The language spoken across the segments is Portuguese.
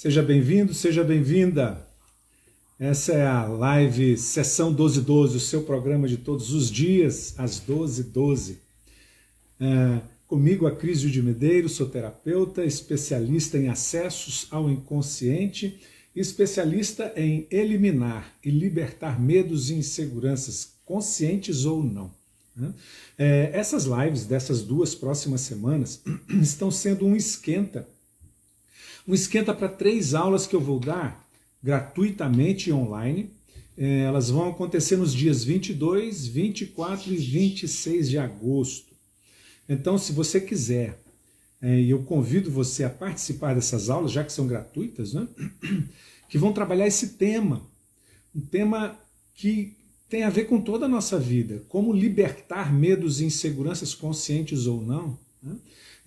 Seja bem-vindo, seja bem-vinda. Essa é a live Sessão 1212, o seu programa de todos os dias, às 12h12. Comigo, a Cris de Medeiros, sou terapeuta, especialista em acessos ao inconsciente e especialista em eliminar e libertar medos e inseguranças, conscientes ou não. Essas lives dessas 2 próximas semanas estão sendo um esquenta para 3 aulas que eu vou dar gratuitamente e online. Elas vão acontecer nos dias 22, 24 e 26 de agosto. Então, se você quiser, e eu convido você a participar dessas aulas, já que são gratuitas, né? Que vão trabalhar esse tema, um tema que tem a ver com toda a nossa vida, como libertar medos e inseguranças conscientes ou não. Né?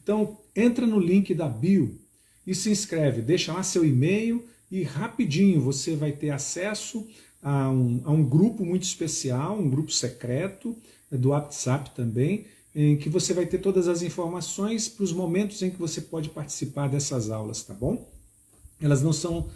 Então, entra no link da bio e se inscreve, deixa lá seu e-mail e rapidinho você vai ter acesso a um grupo muito especial, um grupo secreto do WhatsApp também, em que você vai ter todas as informações para os momentos em que você pode participar dessas aulas, tá bom? Elas não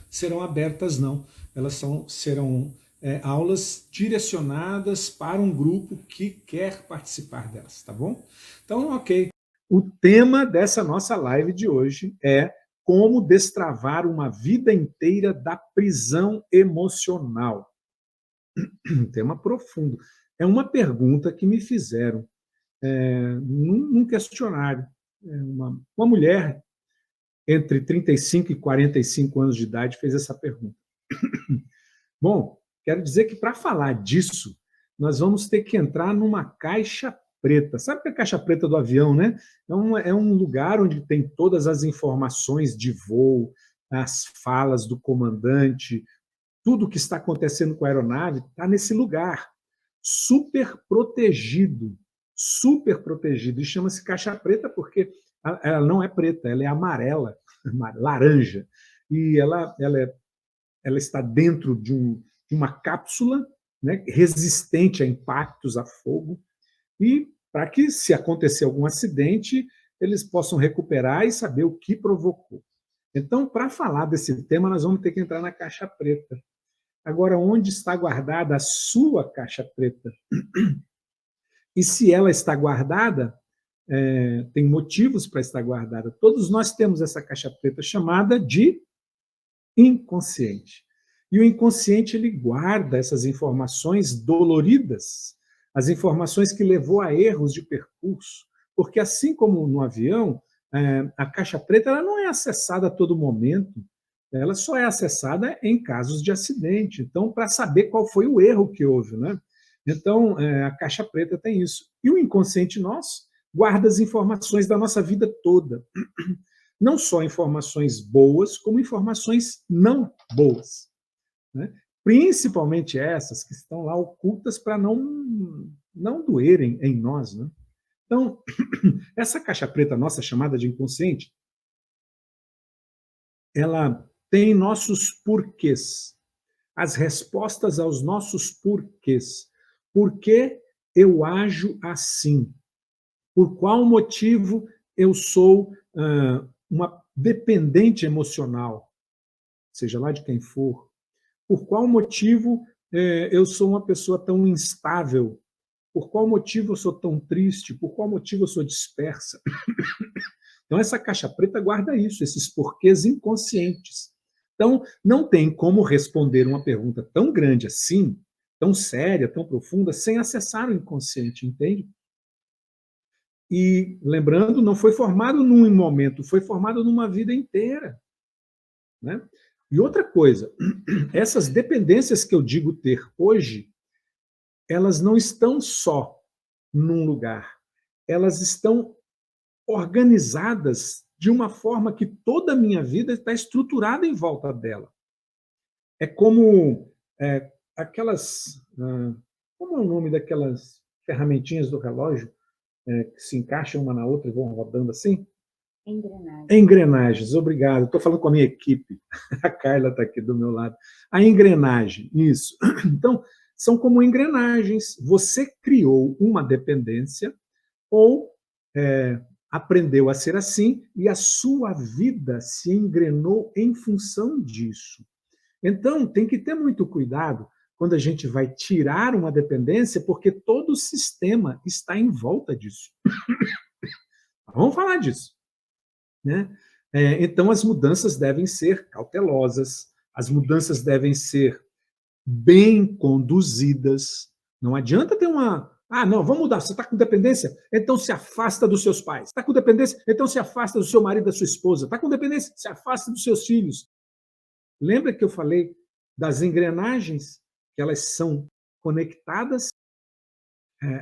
serão abertas, não. Elas serão aulas direcionadas para um grupo que quer participar delas, tá bom? Então, ok. O tema dessa nossa live de hoje é como destravar uma vida inteira da prisão emocional. Um tema profundo. É uma pergunta que me fizeram num questionário. Uma mulher entre 35 e 45 anos de idade fez essa pergunta. Bom, quero dizer que para falar disso, nós vamos ter que entrar numa caixa preta. Sabe o que é a caixa preta do avião, né? É um lugar onde tem todas as informações de voo, as falas do comandante, tudo o que está acontecendo com a aeronave está nesse lugar, super protegido, e chama-se caixa preta porque ela não é preta, ela é amarela, laranja, e ela está dentro de uma cápsula, né, resistente a impactos, a fogo, e para que, se acontecer algum acidente, eles possam recuperar e saber o que provocou. Então, para falar desse tema, nós vamos ter que entrar na caixa preta. Agora, onde está guardada a sua caixa preta? E se ela está guardada, tem motivos para estar guardada. Todos nós temos essa caixa preta chamada de inconsciente. E o inconsciente ele guarda essas informações doloridas, as informações que levou a erros de percurso, porque assim como no avião, a caixa preta ela não é acessada a todo momento, ela só é acessada em casos de acidente. Então, para saber qual foi o erro que houve, né? Então, a caixa preta tem isso. E o inconsciente nosso guarda as informações da nossa vida toda. Não só informações boas, como informações não boas. Né? Principalmente essas que estão lá ocultas para não doerem em nós. Né? Então, essa caixa preta nossa, chamada de inconsciente, ela tem nossos porquês, as respostas aos nossos porquês. Por que eu ajo assim? Por qual motivo eu sou uma dependente emocional, seja lá de quem for? Por qual motivo eu sou uma pessoa tão instável? Por qual motivo eu sou tão triste? Por qual motivo eu sou dispersa? Então, essa caixa preta guarda isso, esses porquês inconscientes. Então, não tem como responder uma pergunta tão grande assim, tão séria, tão profunda, sem acessar o inconsciente, entende? E, lembrando, não foi formado num momento, foi formado numa vida inteira. Né? E outra coisa, essas dependências que eu digo ter hoje, elas não estão só num lugar, elas estão organizadas de uma forma que toda a minha vida está estruturada em volta dela. É como aquelas... como é o nome daquelas ferramentinhas do relógio que se encaixam uma na outra e vão rodando assim? Engrenagens. Engrenagens, obrigado. Estou falando com a minha equipe. A Carla está aqui do meu lado. A engrenagem, isso. Então, são como engrenagens. Você criou uma dependência ou aprendeu a ser assim e a sua vida se engrenou em função disso. Então, tem que ter muito cuidado quando a gente vai tirar uma dependência, porque todo o sistema está em volta disso. Vamos falar disso, né? Então, as mudanças devem ser cautelosas, as mudanças devem ser bem conduzidas. Não adianta ter uma. Ah, não, vamos mudar. Você está com dependência? Então se afasta dos seus pais. Está com dependência? Então se afasta do seu marido, da sua esposa. Está com dependência? Se afasta dos seus filhos. Lembra que eu falei das engrenagens, que elas são conectadas?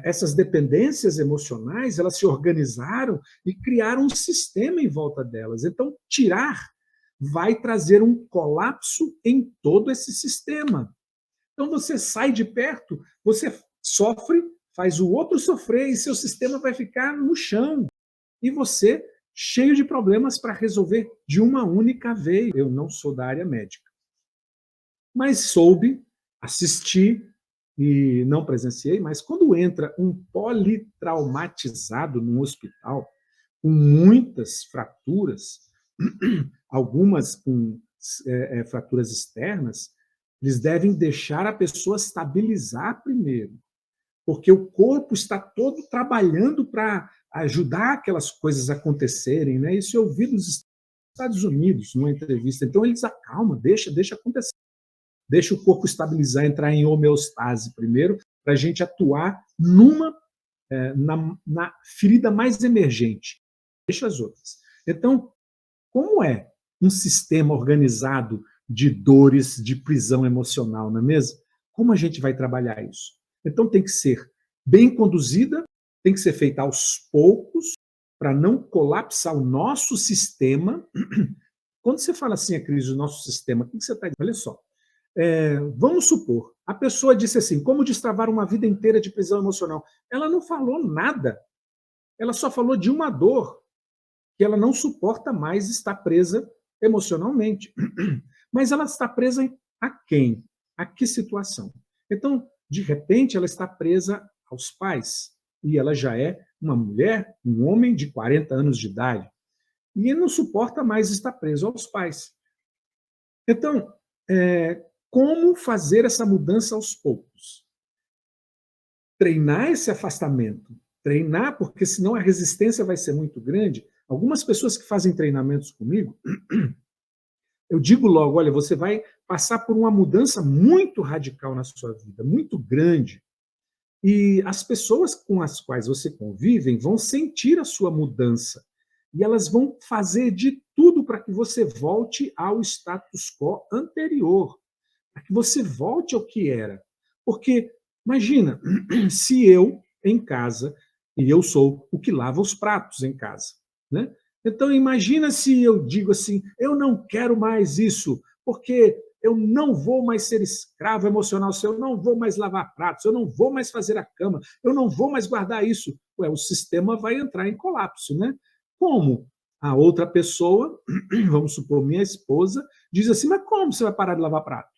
Essas dependências emocionais, elas se organizaram e criaram um sistema em volta delas. Então, tirar vai trazer um colapso em todo esse sistema. Então você sai de perto, você sofre, faz o outro sofrer e seu sistema vai ficar no chão. E você cheio de problemas para resolver de uma única vez. Eu não sou da área médica, mas soube, assisti e não presenciei, mas quando entra um politraumatizado num hospital, com muitas fraturas, algumas com fraturas externas, eles devem deixar a pessoa estabilizar primeiro, porque o corpo está todo trabalhando para ajudar aquelas coisas a acontecerem, né? Isso eu ouvi dos Estados Unidos numa entrevista. Então eles acalmam, deixa acontecer, deixa o corpo estabilizar, entrar em homeostase primeiro, para a gente atuar na ferida mais emergente. Deixa as outras. Então, como é um sistema organizado de dores, de prisão emocional, não é mesmo? Como a gente vai trabalhar isso? Então tem que ser bem conduzida, tem que ser feita aos poucos, para não colapsar o nosso sistema. Quando você fala assim, a crise do nosso sistema, o que você está dizendo? Olha só, vamos supor, a pessoa disse assim, como destravar uma vida inteira de prisão emocional? Ela não falou nada, ela só falou de uma dor, que ela não suporta mais estar presa emocionalmente. Mas ela está presa a quem? A que situação? Então, de repente, ela está presa aos pais. E ela já é uma mulher, um homem de 40 anos de idade. E não suporta mais estar preso aos pais. Então, como fazer essa mudança aos poucos? Treinar esse afastamento. Treinar, porque senão a resistência vai ser muito grande. Algumas pessoas que fazem treinamentos comigo, eu digo logo, olha, você vai passar por uma mudança muito radical na sua vida, muito grande. E as pessoas com as quais você convive vão sentir a sua mudança. E elas vão fazer de tudo para que você volte ao status quo anterior, para que você volte ao que era. Porque, imagina, se eu, em casa, e eu sou o que lava os pratos em casa, né? Então, imagina se eu digo assim, eu não quero mais isso, porque eu não vou mais ser escravo emocional seu, eu não vou mais lavar pratos, eu não vou mais fazer a cama, eu não vou mais guardar isso. Ué, o sistema vai entrar em colapso, né? Como a outra pessoa, vamos supor, minha esposa, diz assim, mas como você vai parar de lavar prato?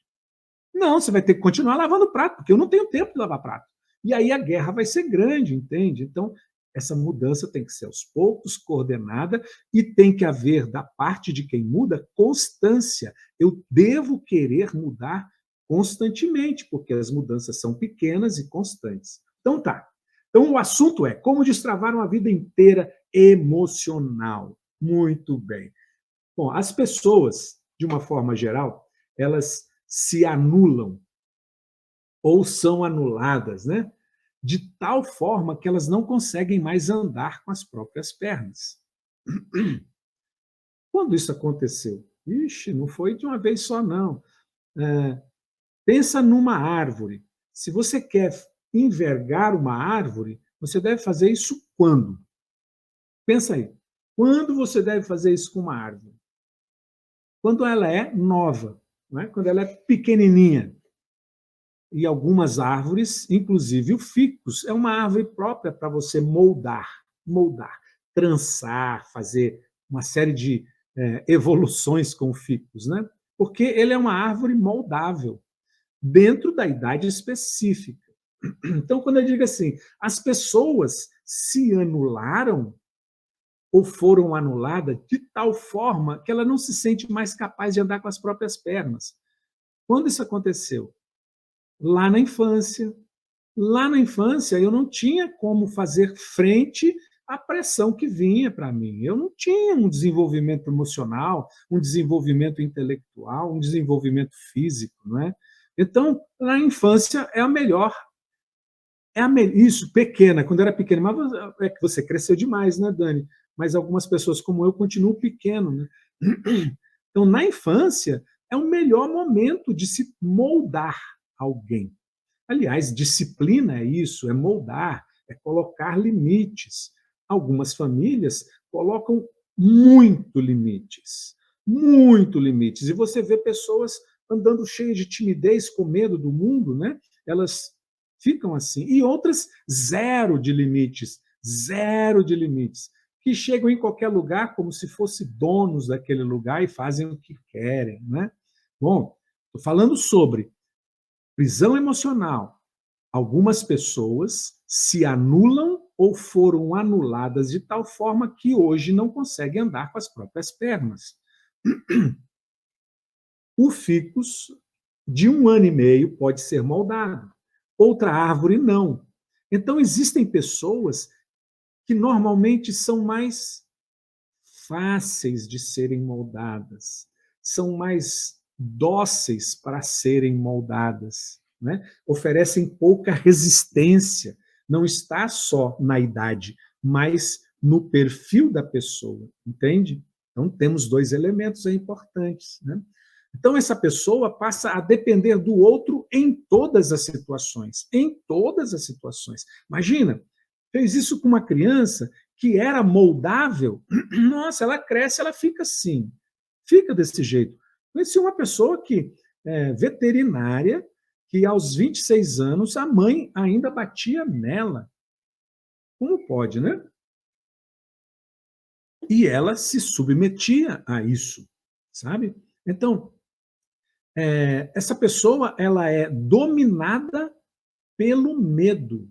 Não, você vai ter que continuar lavando prato, porque eu não tenho tempo de lavar prato. E aí a guerra vai ser grande, entende? Então, essa mudança tem que ser aos poucos, coordenada, e tem que haver, da parte de quem muda, constância. Eu devo querer mudar constantemente, porque as mudanças são pequenas e constantes. Então tá. Então o assunto é como destravar uma vida inteira emocional. Muito bem. Bom, as pessoas, de uma forma geral, elas se anulam ou são anuladas, né? De tal forma que elas não conseguem mais andar com as próprias pernas. Quando isso aconteceu? Ixi, não foi de uma vez só, não. Pensa numa árvore. Se você quer envergar uma árvore, você deve fazer isso quando? Pensa aí. Quando você deve fazer isso com uma árvore? Quando ela é nova, não é? Quando ela é pequenininha. E algumas árvores, inclusive o ficus, é uma árvore própria para você moldar, trançar, fazer uma série de evoluções com o ficus, né? Porque ele é uma árvore moldável, dentro da idade específica. Então, quando eu digo assim, as pessoas se anularam, ou foram anuladas de tal forma que ela não se sente mais capaz de andar com as próprias pernas. Quando isso aconteceu? Lá na infância. Lá na infância, eu não tinha como fazer frente à pressão que vinha para mim. Eu não tinha um desenvolvimento emocional, um desenvolvimento intelectual, um desenvolvimento físico, não é? Então, na infância é a melhor, isso, pequena, quando eu era pequena, mas é que você cresceu demais, né, Dani? Mas algumas pessoas como eu continuam pequeno, né? Então, na infância, é o melhor momento de se moldar alguém. Aliás, disciplina é isso, é moldar, é colocar limites. Algumas famílias colocam muito limites. E você vê pessoas andando cheias de timidez, com medo do mundo, né? Elas ficam assim. E outras, zero de limites, que chegam em qualquer lugar como se fossem donos daquele lugar e fazem o que querem, né? Bom, estou falando sobre prisão emocional. Algumas pessoas se anulam ou foram anuladas de tal forma que hoje não conseguem andar com as próprias pernas. O ficus de 1 ano e meio pode ser moldado, outra árvore não. Então, existem pessoas que normalmente são mais fáceis de serem moldadas, são mais dóceis para serem moldadas, né? Oferecem pouca resistência, não está só na idade, mas no perfil da pessoa, entende? Então, temos 2 elementos aí importantes, né? Então, essa pessoa passa a depender do outro em todas as situações. Em todas as situações. Imagina, fez isso com uma criança que era moldável, nossa, ela cresce, ela fica assim, fica desse jeito. Conheci uma pessoa que é veterinária, que aos 26 anos a mãe ainda batia nela. Como pode, né? E ela se submetia a isso, sabe? Então, essa pessoa ela é dominada pelo medo.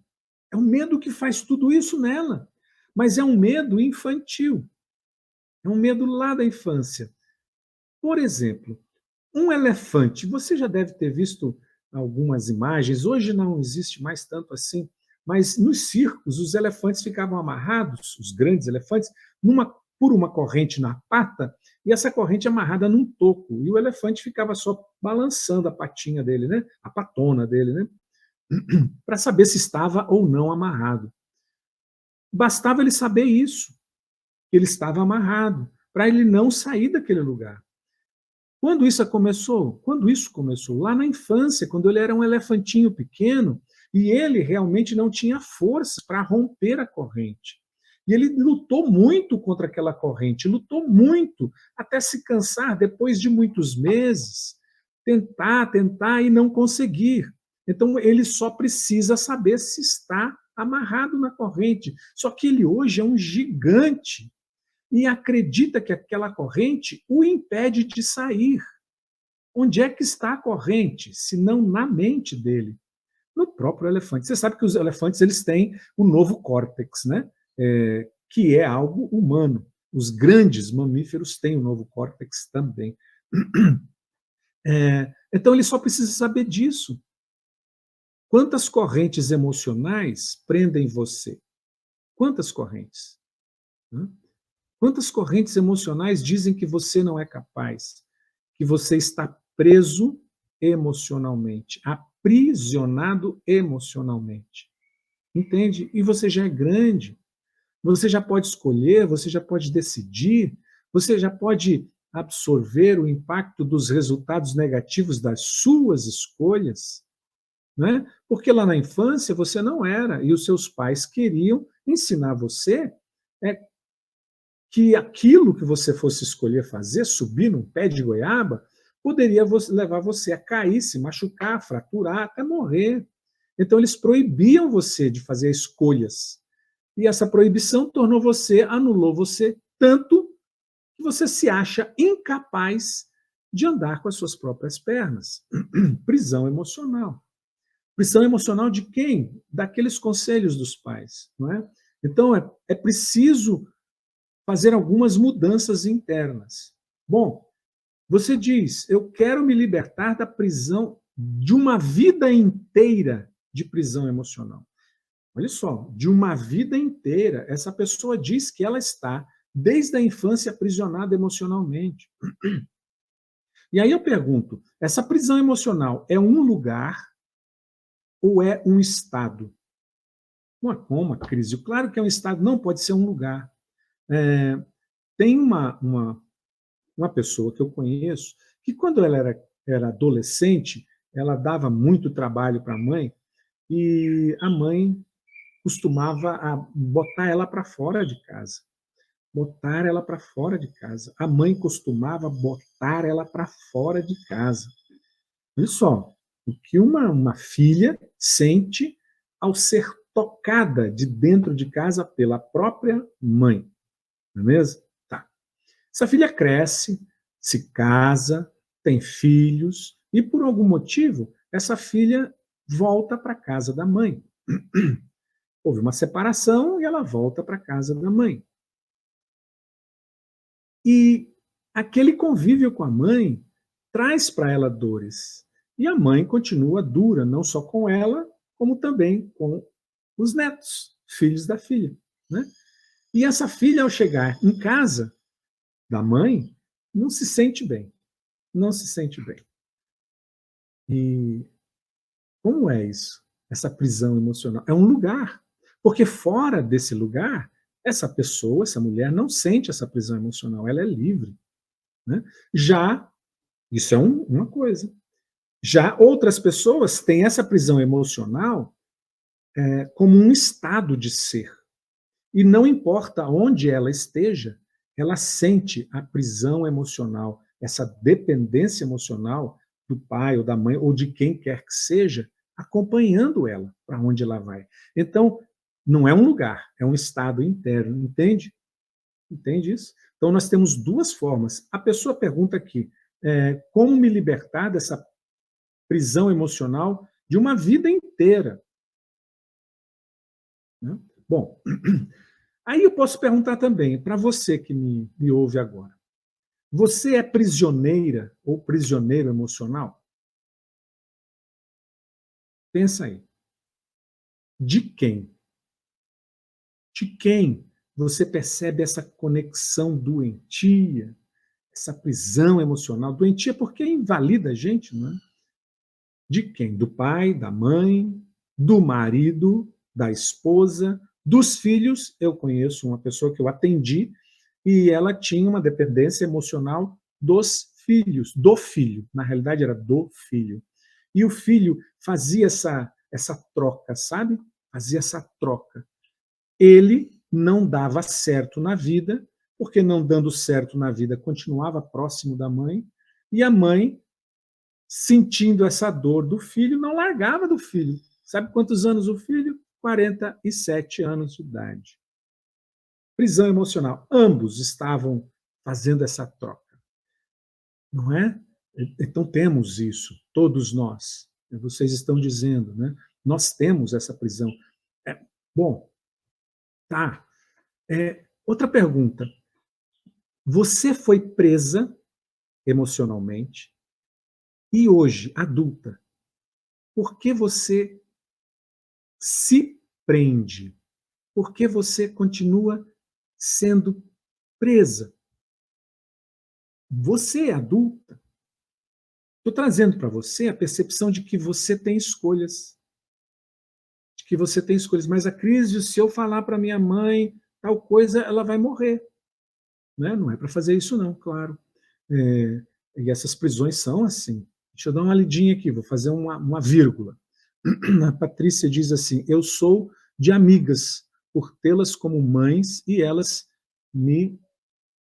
É o medo que faz tudo isso nela. Mas é um medo infantil. É um medo lá da infância. Por exemplo, um elefante. Você já deve ter visto algumas imagens. Hoje não existe mais tanto assim. Mas nos circos, os elefantes ficavam amarrados, os grandes elefantes, por uma corrente na pata, e essa corrente amarrada num toco. E o elefante ficava só balançando a patinha dele, né? A patona dele, né? Para saber se estava ou não amarrado. Bastava ele saber isso, que ele estava amarrado, para ele não sair daquele lugar. Quando isso começou? Quando isso começou? Lá na infância, quando ele era um elefantinho pequeno e ele realmente não tinha força para romper a corrente. E ele lutou muito contra aquela corrente, lutou muito, até se cansar, depois de muitos meses, tentar e não conseguir. Então, ele só precisa saber se está amarrado na corrente. Só que ele hoje é um gigante e acredita que aquela corrente o impede de sair. Onde é que está a corrente, se não na mente dele? No próprio elefante. Você sabe que os elefantes eles têm o novo córtex, né? Que é algo humano. Os grandes mamíferos têm o novo córtex também. Então ele só precisa saber disso. Quantas correntes emocionais prendem você? Quantas correntes? Quantas correntes emocionais dizem que você não é capaz? Que você está preso emocionalmente, aprisionado emocionalmente. Entende? E você já é grande, você já pode escolher, você já pode decidir, você já pode absorver o impacto dos resultados negativos das suas escolhas, né? Porque lá na infância você não era, e os seus pais queriam ensinar você que aquilo que você fosse escolher fazer, subir num pé de goiaba, poderia levar você a cair, se machucar, fraturar, até morrer. Então, eles proibiam você de fazer escolhas. E essa proibição anulou você tanto que você se acha incapaz de andar com as suas próprias pernas. Prisão emocional. Prisão emocional de quem? Daqueles conselhos dos pais. Não é? Então, é preciso fazer algumas mudanças internas. Bom, você diz, eu quero me libertar da prisão, de uma vida inteira de prisão emocional. Olha só, de uma vida inteira, essa pessoa diz que ela está, desde a infância, aprisionada emocionalmente. E aí eu pergunto, essa prisão emocional é um lugar ou é um estado? Como, Cris? Claro que é um estado, não pode ser um lugar. Tem uma pessoa que eu conheço que, quando ela era adolescente, ela dava muito trabalho para a mãe e a mãe costumava botar ela para fora de casa. Botar ela para fora de casa. A mãe costumava botar ela para fora de casa. Olha só, o que uma filha sente ao ser tocada de dentro de casa pela própria mãe. Não é mesmo? Tá. Essa filha cresce, se casa, tem filhos, e por algum motivo, essa filha volta para a casa da mãe. Houve uma separação e ela volta para a casa da mãe. E aquele convívio com a mãe traz para ela dores. E a mãe continua dura, não só com ela, como também com os netos, filhos da filha. Né? E essa filha, ao chegar em casa da mãe, não se sente bem. Não se sente bem. E como é isso? Essa prisão emocional? É um lugar. Porque fora desse lugar, essa pessoa, essa mulher, não sente essa prisão emocional. Ela é livre. Né? Já, isso é uma coisa. Já outras pessoas têm essa prisão emocional como um estado de ser. E não importa onde ela esteja, ela sente a prisão emocional, essa dependência emocional do pai ou da mãe ou de quem quer que seja, acompanhando ela para onde ela vai. Então, não é um lugar, é um estado interno, entende? Entende isso? Então, nós temos duas formas. A pessoa pergunta aqui, como me libertar dessa prisão emocional de uma vida inteira? Né? Bom, aí eu posso perguntar também, para você que me ouve agora, você é prisioneira ou prisioneiro emocional? Pensa aí. De quem? De quem você percebe essa conexão doentia, essa prisão emocional? Doentia porque invalida a gente, não é? De quem? Do pai, da mãe, do marido, da esposa, dos filhos. Eu conheço uma pessoa que eu atendi e ela tinha uma dependência emocional dos filhos, do filho. Na realidade, era do filho. E o filho fazia essa troca, sabe? Fazia essa troca. Ele não dava certo na vida, porque não dando certo na vida, continuava próximo da mãe, e a mãe, sentindo essa dor do filho, não largava do filho. Sabe quantos anos o filho? 47 anos de idade. Prisão emocional. Ambos estavam fazendo essa troca. Não é? Então temos isso, todos nós. Vocês estão dizendo, né? Nós temos essa prisão. Bom, tá. Outra pergunta. Você foi presa emocionalmente e hoje, adulta, por que você se prende? Por que você continua sendo presa? Você é adulta. Estou trazendo para você a percepção de que você tem escolhas. De que você tem escolhas. Mas a crise, se eu falar para minha mãe tal coisa, ela vai morrer. Né? Não é para fazer isso não, claro. E essas prisões são assim. Deixa eu dar uma lidinha aqui, vou fazer uma vírgula. A Patrícia diz assim, eu sou de amigas, por tê-las como mães, e elas me...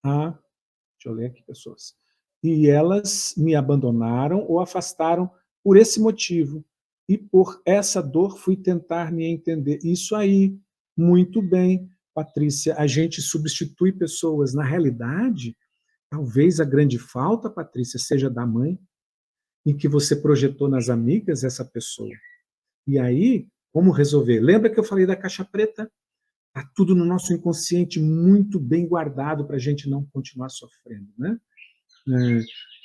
deixa eu ler aqui, pessoas. E elas me abandonaram ou afastaram por esse motivo. E por essa dor fui tentar me entender. Isso aí, muito bem, Patrícia. A gente substitui pessoas. Na realidade, talvez a grande falta, Patrícia, seja da mãe, em que você projetou nas amigas essa pessoa. E aí, como resolver? Lembra que eu falei da caixa preta? Está tudo no nosso inconsciente muito bem guardado para a gente não continuar sofrendo, né?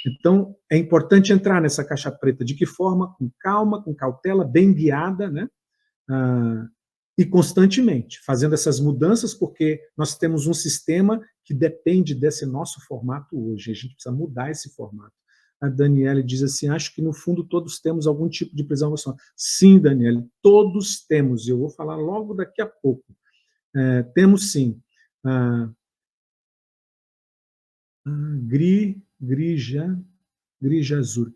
Então, é importante entrar nessa caixa preta. De que forma? Com calma, com cautela, bem guiada, né? E constantemente, fazendo essas mudanças, porque nós temos um sistema que depende desse nosso formato hoje. A gente precisa mudar esse formato. A Daniele diz assim, acho que no fundo todos temos algum tipo de prisão emocional. Sim, Daniele, todos temos. Eu vou falar logo daqui a pouco. Temos sim. Grija Zurk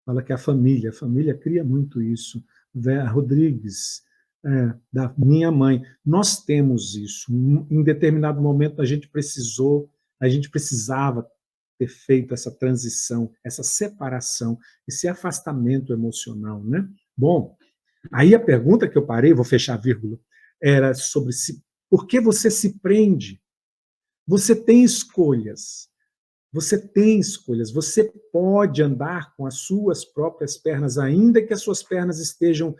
fala que a família cria muito isso. Vera Rodrigues, da minha mãe, nós temos isso. Em determinado momento a gente precisava ter feito essa transição, essa separação, esse afastamento emocional, né? Bom, aí a pergunta que eu parei, vou fechar a vírgula, era sobre por que você se prende? Você tem escolhas. Você tem escolhas, você pode andar com as suas próprias pernas, ainda que as suas pernas estejam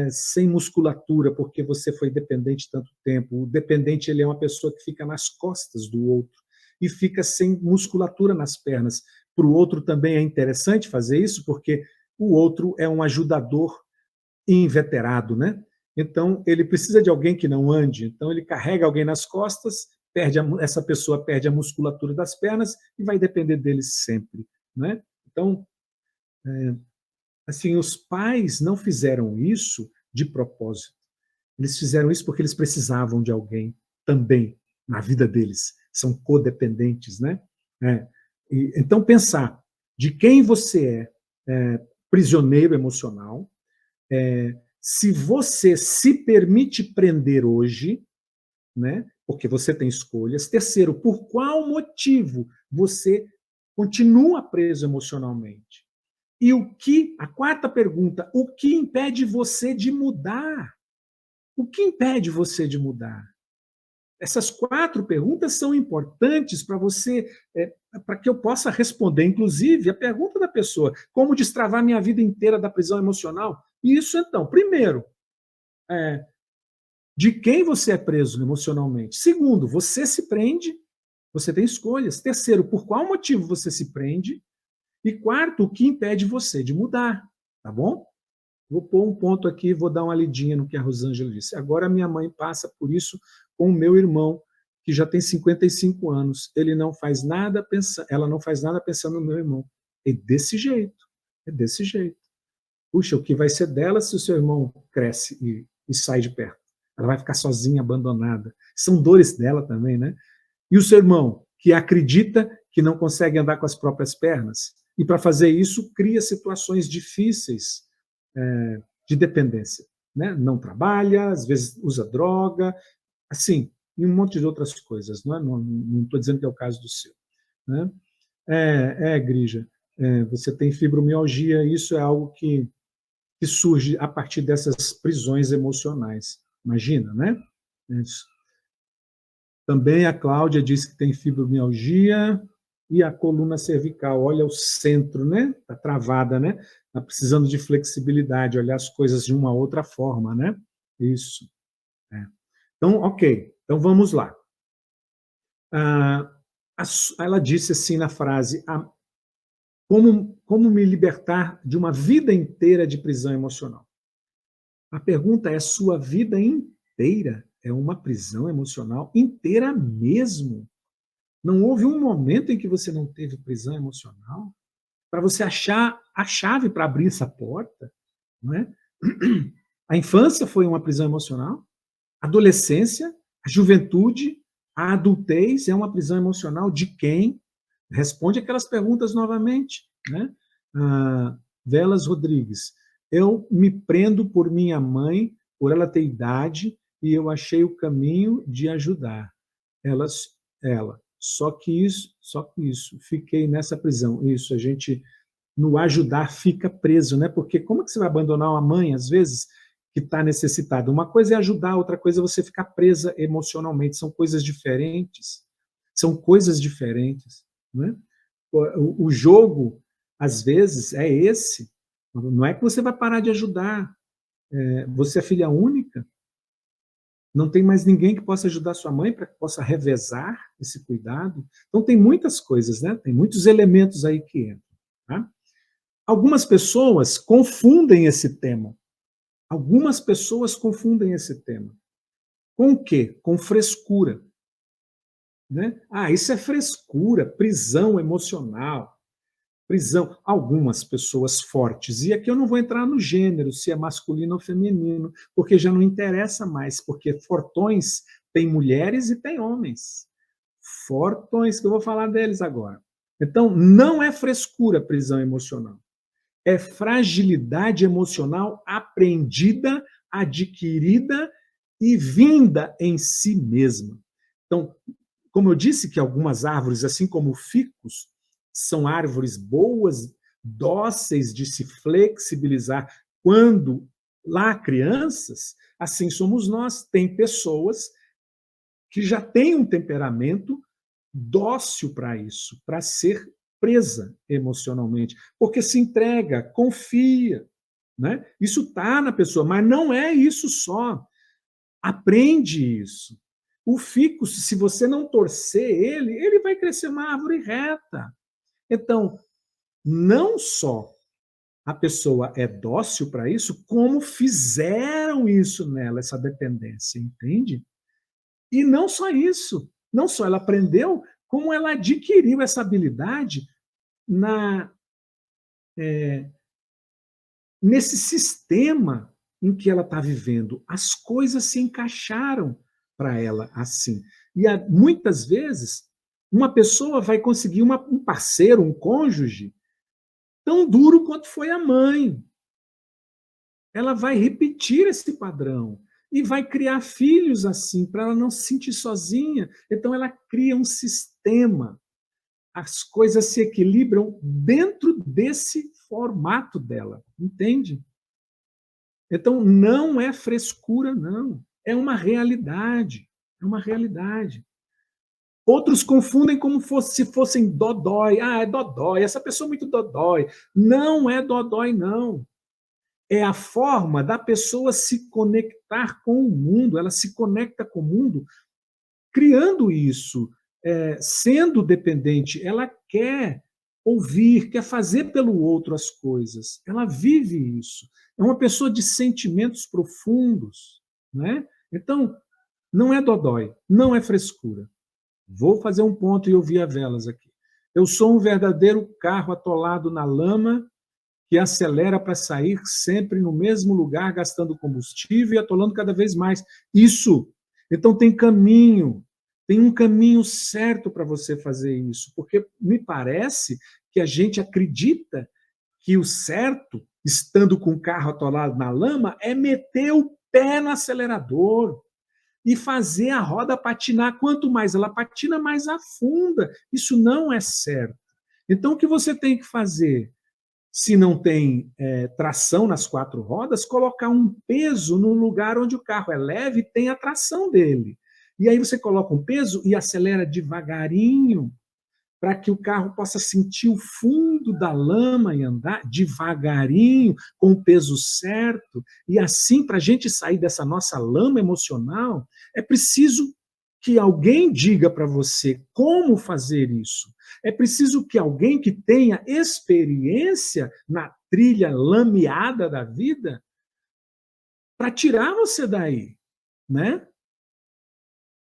sem musculatura, porque você foi dependente tanto tempo. O dependente ele é uma pessoa que fica nas costas do outro e fica sem musculatura nas pernas. Para o outro também é interessante fazer isso, porque o outro é um ajudador inveterado, né? Então, ele precisa de alguém que não ande, então ele carrega alguém nas costas, essa pessoa perde a musculatura das pernas e vai depender dele sempre, né? Então, assim, os pais não fizeram isso de propósito. Eles fizeram isso porque eles precisavam de alguém também na vida deles. São codependentes, né? Então, pensar de quem você prisioneiro emocional, se você se permite prender hoje, né? Porque você tem escolhas. Terceiro, por qual motivo você continua preso emocionalmente? E a quarta pergunta, o que impede você de mudar? O que impede você de mudar? Essas 4 perguntas são importantes para você, para que eu possa responder, inclusive, a pergunta da pessoa: como destravar minha vida inteira da prisão emocional? Isso, então, primeiro, de quem você é preso emocionalmente. Segundo, você se prende, você tem escolhas. Terceiro, por qual motivo você se prende? E quarto, o que impede você de mudar, tá bom? Vou pôr um ponto aqui, vou dar uma lidinha no que a Rosângela disse. Agora minha mãe passa por isso com o meu irmão, que já tem 55 anos. Ela não faz nada pensando no meu irmão. É desse jeito, é desse jeito. Puxa, o que vai ser dela se o seu irmão cresce e sai de perto? Ela vai ficar sozinha, abandonada. São dores dela também, né? E o seu irmão, que acredita que não consegue andar com as próprias pernas, e para fazer isso cria situações difíceis de dependência, né? Não trabalha, às vezes usa droga, assim, e um monte de outras coisas. Não estou dizendo que é o caso do seu, né? Grija, você tem fibromialgia, isso é algo que surge a partir dessas prisões emocionais. Imagina, né? Isso. Também a Cláudia diz que tem fibromialgia e a coluna cervical. Olha o centro, né? Está travada, né? Está precisando de flexibilidade, olhar as coisas de uma outra forma, né? Isso. Então, ok. Então, vamos lá. Ela disse assim na frase, como me libertar de uma vida inteira de prisão emocional? A pergunta é, sua vida inteira é uma prisão emocional? Inteira mesmo? Não houve um momento em que você não teve prisão emocional? Para você achar a chave para abrir essa porta? Não é? A infância foi uma prisão emocional? A adolescência, a juventude, a adultez é uma prisão emocional de quem? Responde aquelas perguntas novamente, né? Velas Rodrigues, eu me prendo por minha mãe, por ela ter idade, e eu achei o caminho de ajudar. Ela, só que isso, fiquei nessa prisão. Isso, a gente, no ajudar, fica preso, né? Porque como é que você vai abandonar uma mãe, às vezes, que está necessitada? Uma coisa é ajudar, outra coisa é você ficar presa emocionalmente. São coisas diferentes. São coisas diferentes, né? O jogo, às vezes, é esse. Não é que você vai parar de ajudar. Você é filha única. Não tem mais ninguém que possa ajudar sua mãe para que possa revezar esse cuidado. Então tem muitas coisas, né? Tem muitos elementos aí que entram. Tá? Algumas pessoas confundem esse tema. Algumas pessoas confundem esse tema. Com o quê? Com frescura. Né? Ah, isso é frescura, prisão emocional. Prisão. Algumas pessoas fortes. E aqui eu não vou entrar no gênero, se é masculino ou feminino, porque já não interessa mais, porque fortões tem mulheres e tem homens. Fortões, que eu vou falar deles agora. Então, não é frescura prisão emocional. É fragilidade emocional aprendida, adquirida e vinda em si mesma. Então, como eu disse que algumas árvores, assim como ficus, são árvores boas, dóceis de se flexibilizar quando lá há crianças, assim somos nós. Tem pessoas que já têm um temperamento dócil para isso, para ser presa emocionalmente, porque se entrega, confia, né? Isso está na pessoa, mas não é isso só. Aprende isso. O fico, se você não torcer ele vai crescer uma árvore reta. Então, não só a pessoa é dócil para isso, como fizeram isso nela, essa dependência, entende? E não só isso, não só ela aprendeu, como ela adquiriu essa habilidade na nesse sistema em que ela está vivendo. As coisas se encaixaram para ela assim. E muitas vezes, uma pessoa vai conseguir um parceiro, um cônjuge, tão duro quanto foi a mãe. Ela vai repetir esse padrão e vai criar filhos assim, para ela não se sentir sozinha. Então, ela cria um sistema. As coisas se equilibram dentro desse formato dela, entende? Então, não é frescura, não. É uma realidade. É uma realidade. Outros confundem como se fossem dodói. Ah, é dodói. Essa pessoa é muito dodói. Não é dodói, não. É a forma da pessoa se conectar com o mundo. Ela se conecta com o mundo criando isso, sendo dependente. Ela quer ouvir, quer fazer pelo outro as coisas. Ela vive isso. É uma pessoa de sentimentos profundos. Né? Então, não é dodói, não é frescura. Vou fazer um ponto e ouvir a velas aqui. Eu sou um verdadeiro carro atolado na lama que acelera para sair sempre no mesmo lugar, gastando combustível e atolando cada vez mais. Isso. Então tem caminho. Tem um caminho certo para você fazer isso, porque me parece que a gente acredita que o certo, estando com o carro atolado na lama, é meter o pé no acelerador e fazer a roda patinar. Quanto mais ela patina, mais afunda. Isso não é certo. Então, o que você tem que fazer? Se não tem tração nas quatro rodas, colocar um peso no lugar onde o carro é leve e tem a tração dele. E aí você coloca um peso e acelera devagarinho, para que o carro possa sentir o fundo da lama e andar devagarinho, com o peso certo. E assim, para a gente sair dessa nossa lama emocional, é preciso que alguém diga para você como fazer isso. É preciso que alguém que tenha experiência na trilha lameada da vida para tirar você daí, né?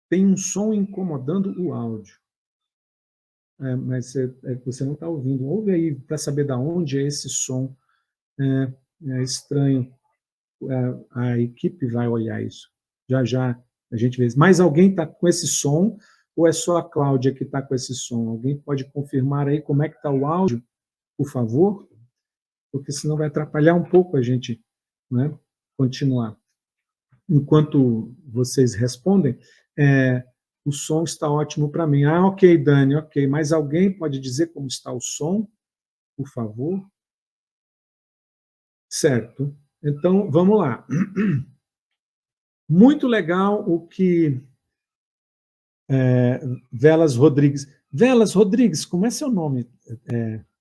Tem um som incomodando o áudio. Mas você não está ouvindo. Ouve aí para saber de onde é esse som. É estranho. A equipe vai olhar isso. Já já a gente vê. Mais alguém está com esse som ou é só a Cláudia que está com esse som? Alguém pode confirmar aí como é que está o áudio, por favor? Porque senão vai atrapalhar um pouco a gente, né, continuar. Enquanto vocês respondem, o som está ótimo para mim. Ah, ok, Dani, ok. Mas alguém pode dizer como está o som, por favor? Certo. Então, vamos lá. Muito legal o que Velas Rodrigues. Velas Rodrigues, como é seu nome?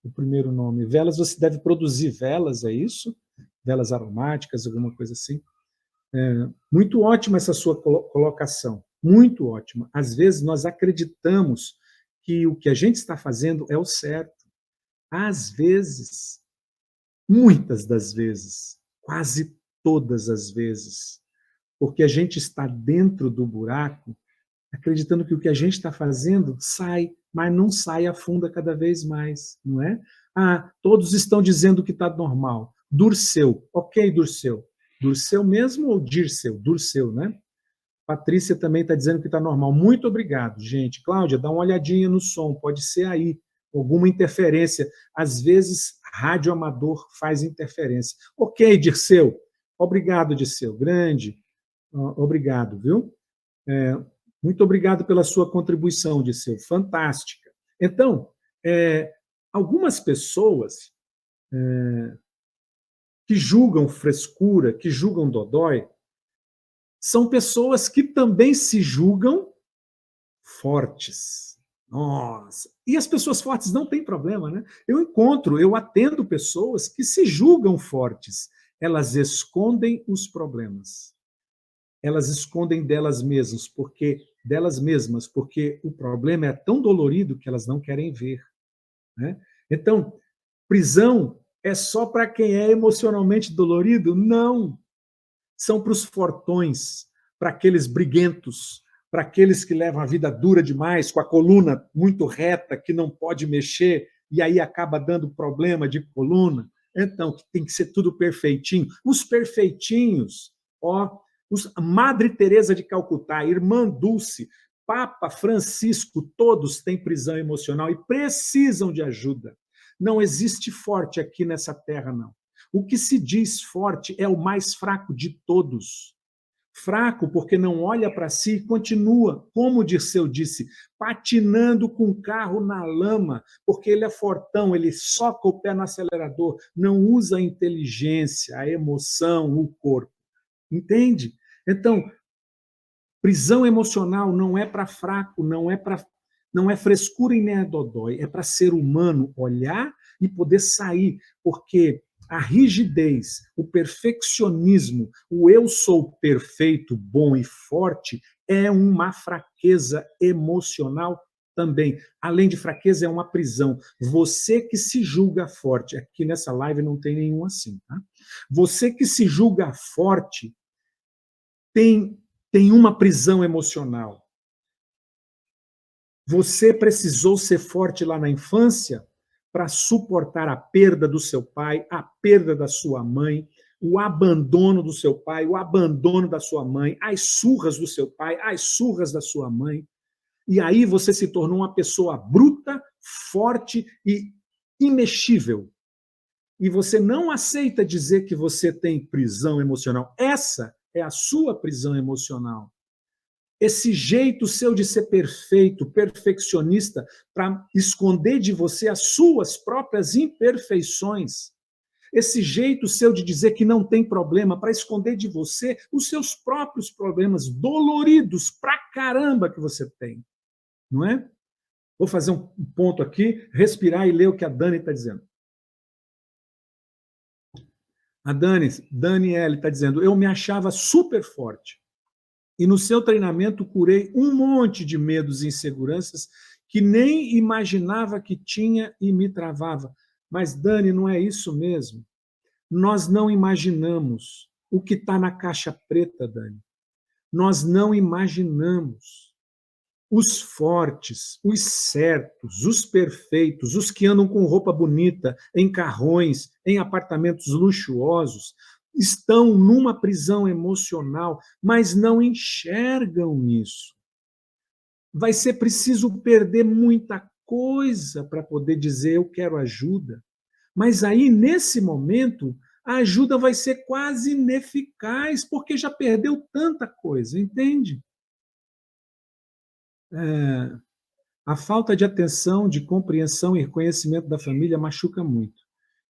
O primeiro nome. Velas, você deve produzir velas, é isso? Velas aromáticas, alguma coisa assim? Muito ótima essa sua colocação, muito ótima. Às vezes nós acreditamos que o que a gente está fazendo é o certo. Às vezes, muitas das vezes, quase todas as vezes, porque a gente está dentro do buraco, acreditando que o que a gente está fazendo sai, mas não sai, afunda cada vez mais, não é? Ah, todos estão dizendo que está normal. Durceu, ok, Durceu. Durceu mesmo ou Dirceu? Durceu, né? Patrícia também está dizendo que está normal. Muito obrigado, gente. Cláudia, dá uma olhadinha no som, pode ser aí alguma interferência. Às vezes, rádio amador faz interferência. Ok, Dirceu. Obrigado, Dirceu. Grande. Obrigado, viu? Muito obrigado pela sua contribuição, Dirceu. Fantástica. Então, algumas pessoas que julgam frescura, que julgam dodói, são pessoas que também se julgam fortes. Nossa! E as pessoas fortes não têm problema, né? Eu atendo pessoas que se julgam fortes. Elas escondem os problemas. Elas escondem delas mesmas, porque o problema é tão dolorido que elas não querem ver, né? Então, prisão é só para quem é emocionalmente dolorido? Não. São para os fortões, para aqueles briguentos, para aqueles que levam a vida dura demais, com a coluna muito reta, que não pode mexer, e aí acaba dando problema de coluna. Então, tem que ser tudo perfeitinho. Os perfeitinhos, Madre Teresa de Calcutá, Irmã Dulce, Papa Francisco, todos têm prisão emocional e precisam de ajuda. Não existe forte aqui nessa terra, não. O que se diz forte é o mais fraco de todos. Fraco porque não olha para si e continua, como o Dirceu disse, patinando com o carro na lama, porque ele é fortão, ele soca o pé no acelerador, não usa a inteligência, a emoção, o corpo. Entende? Então, prisão emocional não é para fraco, não é frescura e nem é dodói, é para ser humano olhar e poder sair, porque a rigidez, o perfeccionismo, o eu sou perfeito, bom e forte é uma fraqueza emocional também. Além de fraqueza, é uma prisão. Você que se julga forte, aqui nessa live não tem nenhum assim, tá? Você que se julga forte tem uma prisão emocional. Você precisou ser forte lá na infância para suportar a perda do seu pai, a perda da sua mãe, o abandono do seu pai, o abandono da sua mãe, as surras do seu pai, as surras da sua mãe. E aí você se tornou uma pessoa bruta, forte e imexível. E você não aceita dizer que você tem prisão emocional. Essa é a sua prisão emocional. Esse jeito seu de ser perfeito, perfeccionista, para esconder de você as suas próprias imperfeições. Esse jeito seu de dizer que não tem problema, para esconder de você os seus próprios problemas doloridos pra caramba que você tem. Não é? Vou fazer um ponto aqui, respirar e ler o que a Dani está dizendo. A Daniele está dizendo, eu me achava super forte. E no seu treinamento curei um monte de medos e inseguranças que nem imaginava que tinha e me travava. Mas, Dani, não é isso mesmo? Nós não imaginamos o que está na caixa preta, Dani. Nós não imaginamos. Os fortes, os certos, os perfeitos, os que andam com roupa bonita, em carrões, em apartamentos luxuosos, estão numa prisão emocional, mas não enxergam isso. Vai ser preciso perder muita coisa para poder dizer eu quero ajuda. Mas aí, nesse momento, a ajuda vai ser quase ineficaz, porque já perdeu tanta coisa, entende? A falta de atenção, de compreensão e reconhecimento da família machuca muito.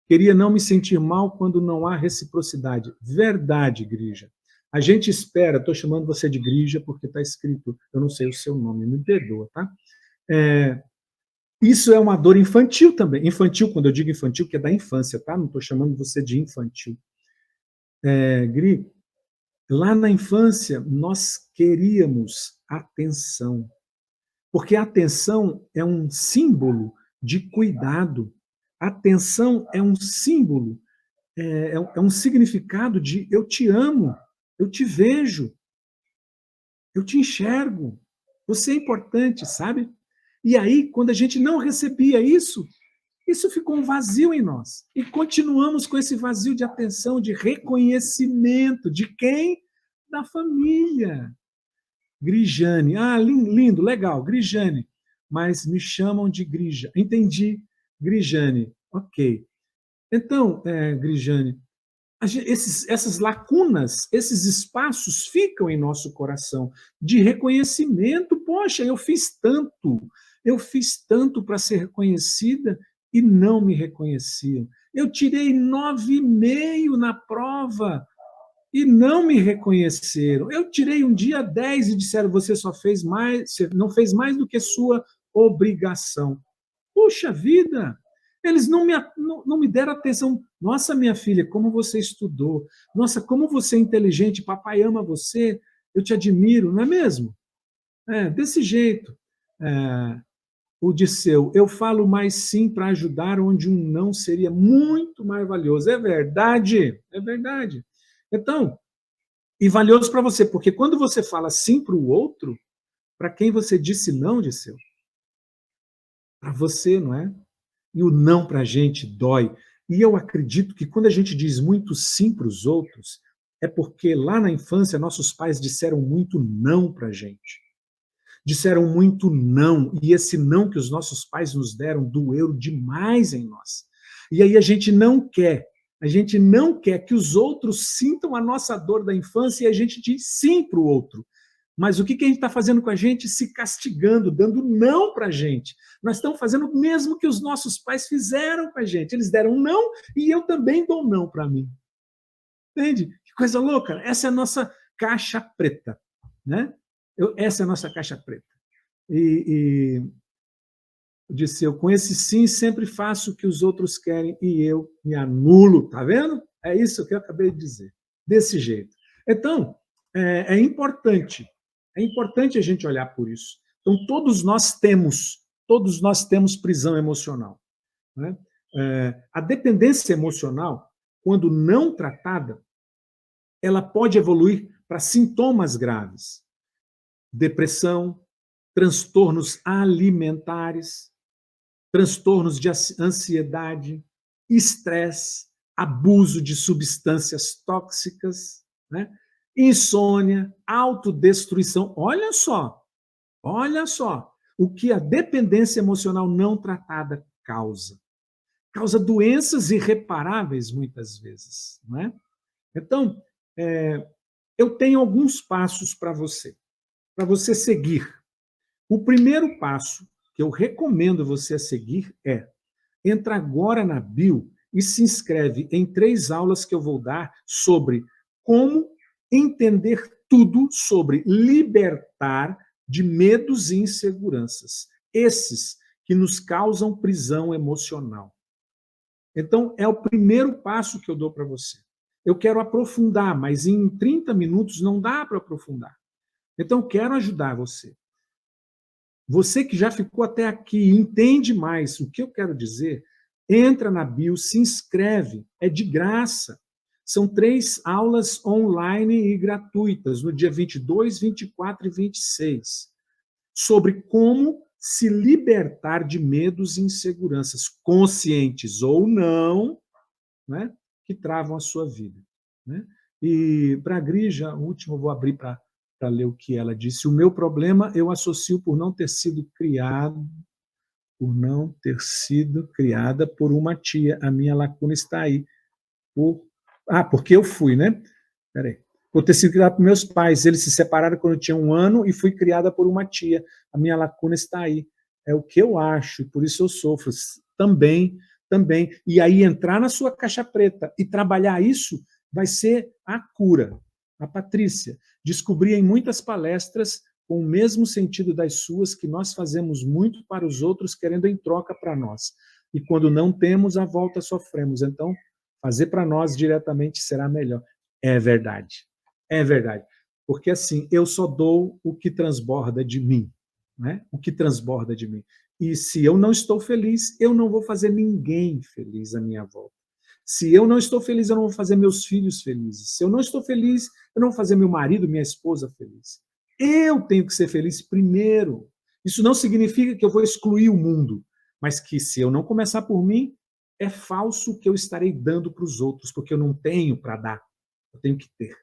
Queria não me sentir mal quando não há reciprocidade. Verdade, Grija. A gente espera, estou chamando você de Grija porque está escrito, eu não sei o seu nome, me perdoa, tá? Isso é uma dor infantil também. Infantil, quando eu digo infantil, que é da infância, tá? Não estou chamando você de infantil. Gri, Lá na infância, nós queríamos atenção, porque a atenção é um símbolo de cuidado. A atenção é um símbolo, é um significado de eu te amo, eu te vejo, eu te enxergo, você é importante, sabe? E aí, quando a gente não recebia isso, isso ficou um vazio em nós. E continuamos com esse vazio de atenção, de reconhecimento. De quem? Da família. Grijane. Ah, lindo, legal, Grijane. Mas me chamam de Grija. Entendi, Grijane. Ok. Então, Grijane, essas lacunas, esses espaços ficam em nosso coração de reconhecimento. Poxa, eu fiz tanto para ser reconhecida e não me reconheciam. Eu tirei 9,5 na prova e não me reconheceram. Eu tirei um dia 10 e disseram: você só fez mais, você não fez mais do que sua obrigação. Puxa vida! Eles não me deram atenção. Nossa, minha filha, como você estudou. Nossa, como você é inteligente. Papai ama você. Eu te admiro, não é mesmo? Desse jeito. O Disseu, eu falo mais sim para ajudar onde um não seria muito mais valioso. É verdade, é verdade. Então, e valioso para você, porque quando você fala sim para o outro, para quem você disse não, Disseu? Para você, não é? E o não para a gente dói. E eu acredito que quando a gente diz muito sim para os outros, é porque lá na infância nossos pais disseram muito não para a gente. Disseram muito não, e esse não que os nossos pais nos deram doeu demais em nós. E aí a gente não quer que os outros sintam a nossa dor da infância e a gente diz sim para o outro. Mas o que a gente está fazendo com a gente? Se castigando, dando não para a gente. Nós estamos fazendo o mesmo que os nossos pais fizeram com a gente. Eles deram não e eu também dou não para mim. Entende? Que coisa louca. Essa é a nossa caixa preta. Né? Essa é a nossa caixa preta. E disse eu, com esse sim sempre faço o que os outros querem e eu me anulo. Tá vendo? É isso que eu acabei de dizer. Desse jeito. Então, é importante a gente olhar por isso. Então, todos nós temos prisão emocional. Né? A dependência emocional, quando não tratada, ela pode evoluir para sintomas graves. Depressão, transtornos alimentares, transtornos de ansiedade, estresse, abuso de substâncias tóxicas, né? Insônia, autodestruição. Olha só o que a dependência emocional não tratada causa. Causa doenças irreparáveis, muitas vezes. Né? Então, eu tenho alguns passos para você seguir. O primeiro passo que eu recomendo você seguir é: entra agora na bio e se inscreve em 3 aulas que eu vou dar sobre como entender tudo sobre libertar de medos e inseguranças, esses que nos causam prisão emocional. Então, é o primeiro passo que eu dou para você. Eu quero aprofundar, mas em 30 minutos não dá para aprofundar. Então, quero ajudar você. Você que já ficou até aqui, entende mais o que eu quero dizer, entra na bio, se inscreve, é de graça. São 3 aulas online e gratuitas, no dia 22, 24 e 26, sobre como se libertar de medos e inseguranças, conscientes ou não, né, que travam a sua vida. Né? E para a Grija, o último eu vou abrir para ler o que ela disse. O meu problema eu associo por não ter sido criada por uma tia. A minha lacuna está aí. Porque eu fui, né? Peraí. Por ter sido criada por meus pais. Eles se separaram quando eu tinha 1 ano e fui criada por uma tia. A minha lacuna está aí. É o que eu acho, por isso eu sofro. Também. E aí entrar na sua caixa preta e trabalhar isso vai ser a cura. A Patrícia, descobri em muitas palestras com o mesmo sentido das suas que nós fazemos muito para os outros querendo em troca para nós. E quando não temos, a volta sofremos. Então, fazer para nós diretamente será melhor. É verdade. É verdade. Porque assim, eu só dou o que transborda de mim, né? O que transborda de mim. E se eu não estou feliz, eu não vou fazer ninguém feliz à minha volta. Se eu não estou feliz, eu não vou fazer meus filhos felizes. Se eu não estou feliz, eu não vou fazer meu marido, minha esposa feliz. Eu tenho que ser feliz primeiro. Isso não significa que eu vou excluir o mundo, mas que se eu não começar por mim, é falso que eu estarei dando para os outros, porque eu não tenho para dar. Eu tenho que ter.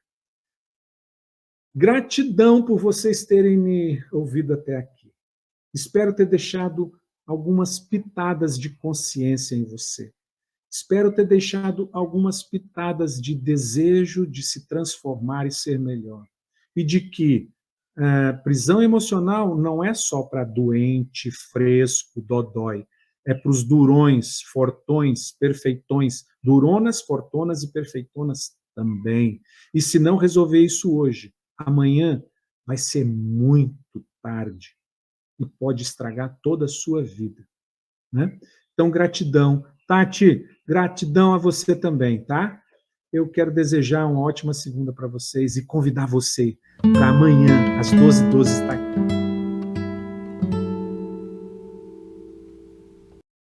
Gratidão por vocês terem me ouvido até aqui. Espero ter deixado algumas pitadas de consciência em você. Espero ter deixado algumas pitadas de desejo de se transformar e ser melhor. E de que prisão emocional não é só para doente, fresco, dodói. É para os durões, fortões, perfeitões, duronas, fortonas e perfeitonas também. E se não resolver isso hoje, amanhã vai ser muito tarde e pode estragar toda a sua vida, né? Então, gratidão. Tati, gratidão a você também, tá? Eu quero desejar uma ótima segunda para vocês e convidar você para amanhã, às 12h12, estar aqui.